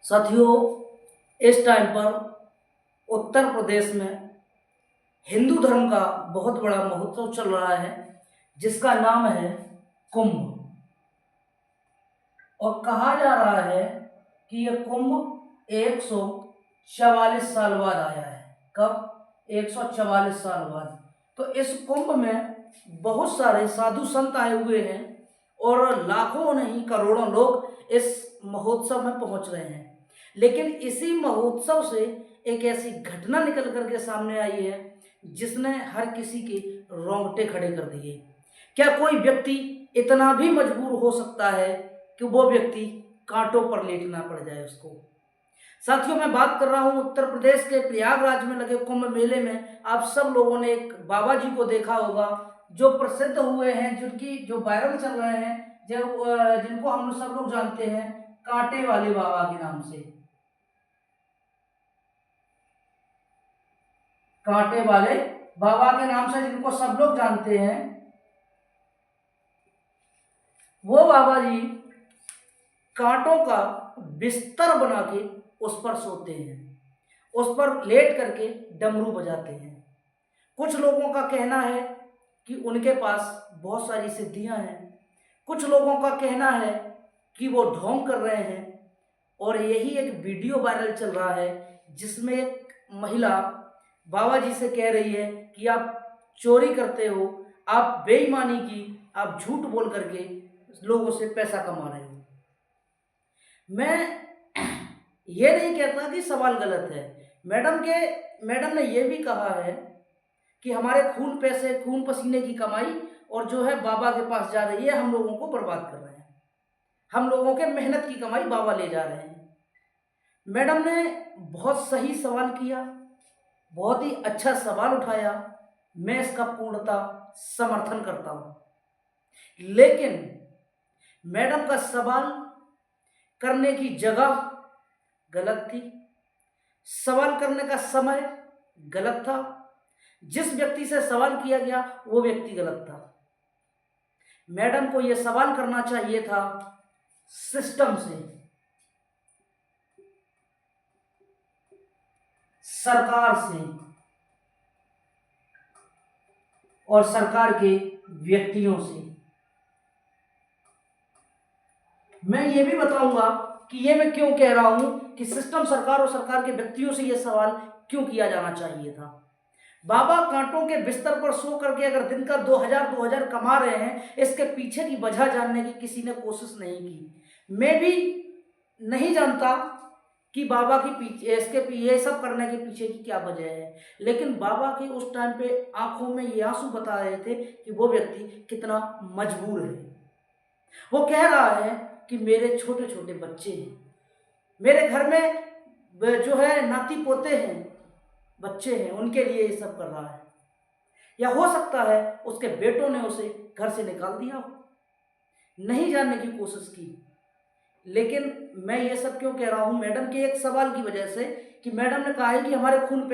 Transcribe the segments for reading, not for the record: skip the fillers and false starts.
साथियों, इस टाइम पर उत्तर प्रदेश में हिंदू धर्म का बहुत बड़ा महोत्सव चल रहा है जिसका नाम है कुंभ। और कहा जा रहा है कि यह कुंभ 144 साल बाद आया है। कब? 144 साल बाद। तो इस कुंभ में बहुत सारे साधु संत आए हुए हैं और लाखों नहीं करोड़ों लोग इस महोत्सव में पहुंच रहे हैं। लेकिन इसी महोत्सव से एक ऐसी घटना निकल करके सामने आई है जिसने हर किसी के रोंगटे खड़े कर दिए। क्या कोई व्यक्ति इतना भी मजबूर हो सकता है कि वो व्यक्ति कांटों पर लेटना पड़ जाए उसको? साथियों, मैं बात कर रहा हूं उत्तर प्रदेश के प्रयागराज में लगे कुंभ मेले में। आप सब लोगों ने एक बाबा जी को देखा होगा जो प्रसिद्ध हुए हैं, जिनकी जो वायरल चल रहे हैं, जिनको हम सब लोग जानते हैं कांटे वाले बाबा के नाम से। कांटे वाले बाबा के नाम से जिनको सब लोग जानते हैं, वो बाबा जी कांटों का बिस्तर बना के उस पर सोते हैं, उस पर लेट करके डमरू बजाते हैं। कुछ लोगों का कहना है कि उनके पास बहुत सारी सिद्धियां हैं, कुछ लोगों का कहना है कि वो ढोंग कर रहे हैं। और यही एक वीडियो वायरल चल रहा है जिसमें एक महिला बाबा जी से कह रही है कि आप चोरी करते हो, आप बेईमानी की, आप झूठ बोल करके लोगों से पैसा कमा रहे हो। मैं ये नहीं कहता कि सवाल गलत है। मैडम ने ये भी कहा है कि हमारे खून पैसे खून पसीने की कमाई और जो है बाबा के पास जा रही है, हम लोगों को बर्बाद कर रहे हैं, हम लोगों के मेहनत की कमाई बाबा ले जा रहे हैं। मैडम ने बहुत सही सवाल किया, बहुत ही अच्छा सवाल उठाया, मैं इसका पूर्णतः समर्थन करता हूं। लेकिन मैडम का सवाल करने की जगह गलत थी, सवाल करने का समय गलत था, जिस व्यक्ति से सवाल किया गया वो व्यक्ति गलत था। मैडम को यह सवाल करना चाहिए था सिस्टम से, सरकार से और सरकार के व्यक्तियों से। मैं ये भी बताऊंगा कि ये मैं क्यों कह रहा हूं कि सिस्टम, सरकार और सरकार के व्यक्तियों से यह सवाल क्यों किया जाना चाहिए था। बाबा कांटों के बिस्तर पर सो करके अगर दिन का 2000 कमा रहे हैं, इसके पीछे की वजह जानने की किसी ने कोशिश नहीं की। मैं भी नहीं जानता कि बाबा के पीछे ये सब करने के पीछे की क्या वजह है। लेकिन बाबा के उस टाइम पे आंखों में ये आंसू बता रहे थे कि वो व्यक्ति कितना मजबूर है। वो कह रहा है कि मेरे छोटे छोटे बच्चे हैं, मेरे घर में जो है नाती पोते हैं, बच्चे हैं, उनके लिए ये सब कर रहा है। या हो सकता है उसके बेटों ने उसे घर से निकाल दिया हो, नहीं जानने की कोशिश की। लेकिन मैं ये सब क्यों कह रहा हूं? मैडम के एक सवाल की वजह से, कि मैडम ने कहा है कि हमारे खून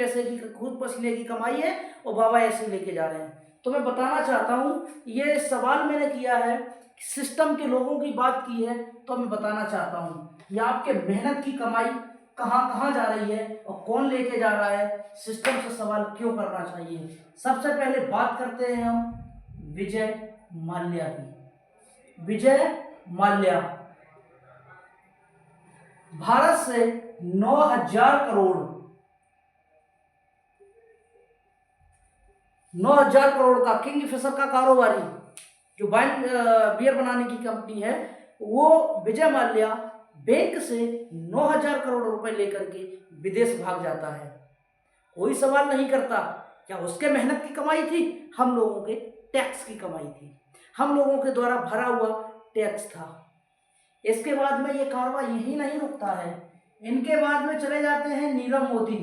पसीने की कमाई है और बाबा ऐसे लेके जा रहे हैं। तो मैं बताना चाहता हूं, ये सवाल मैंने किया है, सिस्टम के लोगों की बात की है, तो मैं बताना चाहता हूं ये आपके मेहनत की कमाई कहां कहां जा रही है और कौन लेके जा रहा है। सिस्टम से सवाल क्यों करना चाहिए? सबसे पहले बात करते हैं हम विजय माल्या की। विजय माल्या भारत से 9,000 करोड़ का किंगफिशर का कारोबारी, जो वाइन बियर बनाने की कंपनी है, वो विजय माल्या बैंक से 9,000 करोड़ रुपए लेकर के विदेश भाग जाता है। कोई सवाल नहीं करता क्या उसके मेहनत की कमाई थी? हम लोगों के टैक्स की कमाई थी, हम लोगों के द्वारा भरा हुआ टैक्स था। इसके बाद में ये कार्रवाई यही नहीं रुकता है, इनके बाद में चले जाते हैं नीरव मोदी।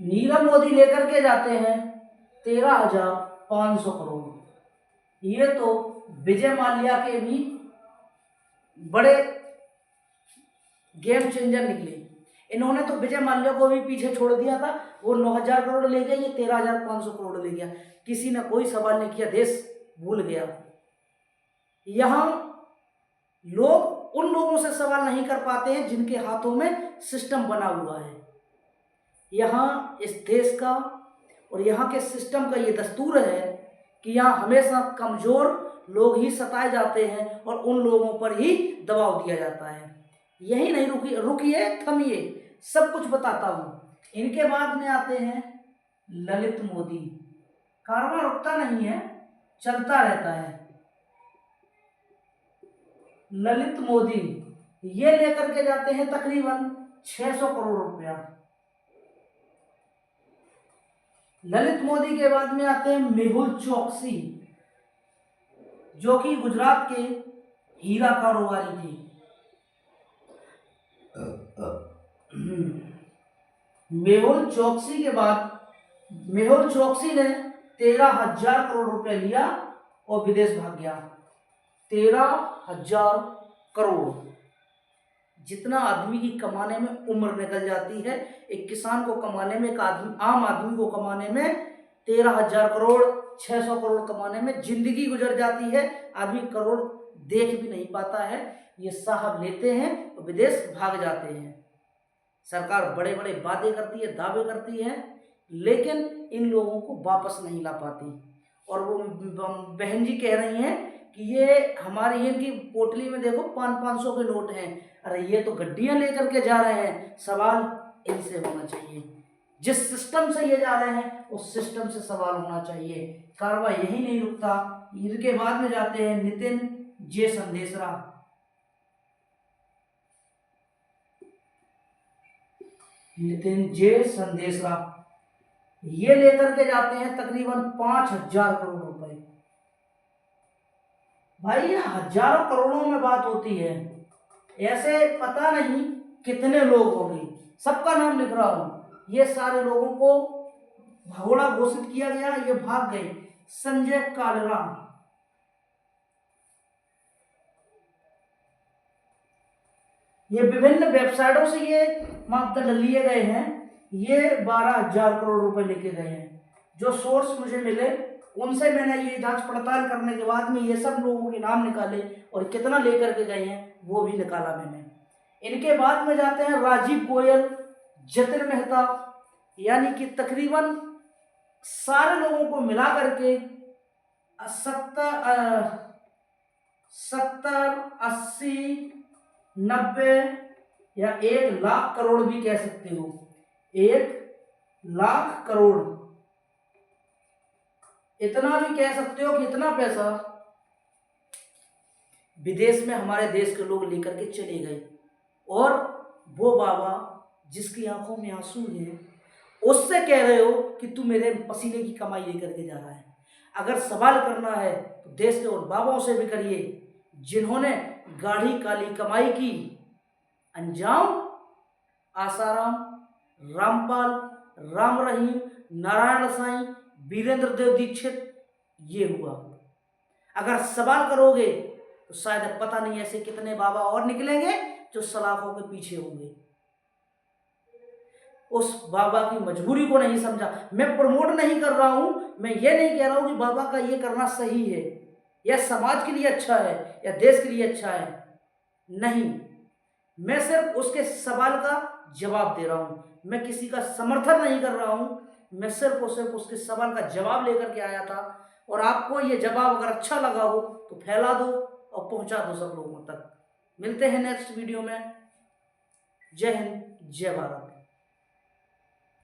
नीरव मोदी लेकर के जाते हैं 13,500 करोड़। ये तो विजय माल्या के भी बड़े गेम चेंजर निकले। इन्होंने तो विजय माल्या को भी पीछे छोड़ दिया था, वो 9,000 करोड़ ले गए, ये 13,500 करोड़ ले गया। किसी ने कोई सवाल नहीं किया, देश भूल गया। यहां लोग उन लोगों से सवाल नहीं कर पाते हैं जिनके हाथों में सिस्टम बना हुआ है। यहाँ इस देश का और यहाँ के सिस्टम का ये दस्तूर है कि यहाँ हमेशा कमज़ोर लोग ही सताए जाते हैं और उन लोगों पर ही दबाव दिया जाता है। यही नहीं, रुकिए थमिए, सब कुछ बताता हूँ। इनके बाद में आते हैं ललित मोदी। कारवां रुकता नहीं है, चलता रहता है। ललित मोदी ये लेकर के जाते हैं तकरीबन 600 करोड़ रुपया। ललित मोदी के बाद में आते हैं मेहुल चोकसी, जो कि गुजरात के हीरा कारोबारी थे। मेहुल चोकसी के बाद मेहुल चोकसी ने 13,000 करोड़ रुपए लिया और विदेश भाग गया। 13,000 करोड़, जितना आदमी की कमाने में उम्र निकल जाती है, एक किसान को कमाने में, एक आम आदमी को कमाने में 13,000 करोड़, 600 करोड़ कमाने में जिंदगी गुजर जाती है। आदमी करोड़ देख भी नहीं पाता है। ये साहब लेते हैं और विदेश भाग जाते हैं। सरकार बड़े बड़े वादे करती है, दावे करती है, लेकिन इन लोगों को वापस नहीं ला पाती। और वो बहन जी कह रही हैं कि ये हमारी इनकी पोटली में देखो 500 के नोट हैं। अरे ये तो गड्डियां लेकर के जा रहे हैं। सवाल इनसे होना चाहिए, जिस सिस्टम से ये जा रहे हैं उस सिस्टम से सवाल होना चाहिए। कारवां यही नहीं रुकता। इनके बाद में जाते हैं नितिन जे संदेशरा। नितिन जे संदेशरा ये लेकर के जाते हैं तकरीबन 5,000 करोड़ रुपए। भाई ये हजारों करोड़ों में बात होती है। ऐसे पता नहीं कितने लोग होंगे, सबका नाम लिख रहा हूं। ये सारे लोगों को भगोड़ा घोषित किया गया, ये भाग गए। संजय कालरा, ये विभिन्न वेबसाइटों से ये मापदंड लिए गए हैं। ये 12,000 करोड़ रुपए लेके गए हैं। जो सोर्स मुझे मिले उनसे मैंने ये जांच पड़ताल करने के बाद में ये सब लोगों के नाम निकाले और कितना लेकर के गए हैं वो भी निकाला मैंने। इनके बाद में जाते हैं राजीव गोयल, जतिन मेहता, यानी कि तकरीबन सारे लोगों को मिला करके 70, 80, 90 या 1,00,000 करोड़ भी कह सकते हो। 1,00,000 करोड़, इतना भी कह सकते हो कि इतना पैसा विदेश में हमारे देश के लोग लेकर के चले गए। और वो बाबा जिसकी आंखों में आंसू है, उससे कह रहे हो कि तू मेरे पसीने की कमाई लेकर के जा रहा है। अगर सवाल करना है तो देश के उन बाबाओं से भी करिए जिन्होंने गाढ़ी काली कमाई की। अंजाम आसाराम, रामपाल, राम रहीम, नारायण साईं, वीरेंद्र देव दीक्षित, ये हुआ। अगर सवाल करोगे तो शायद पता नहीं ऐसे कितने बाबा और निकलेंगे जो सलाखों के पीछे होंगे। उस बाबा की मजबूरी को नहीं समझा। मैं प्रमोट नहीं कर रहा हूं, मैं ये नहीं कह रहा हूं कि बाबा का ये करना सही है या समाज के लिए अच्छा है या देश के लिए अच्छा है। नहीं, मैं सिर्फ उसके सवाल का जवाब दे रहा हूं। मैं किसी का समर्थन नहीं कर रहा हूं। मैं सिर्फ और सिर्फ उसके सवाल का जवाब लेकर के आया था। और आपको ये जवाब अगर अच्छा लगा हो तो फैला दो और पहुंचा दो सब लोगों तक। मिलते हैं नेक्स्ट वीडियो में। जय हिंद, जय भारत।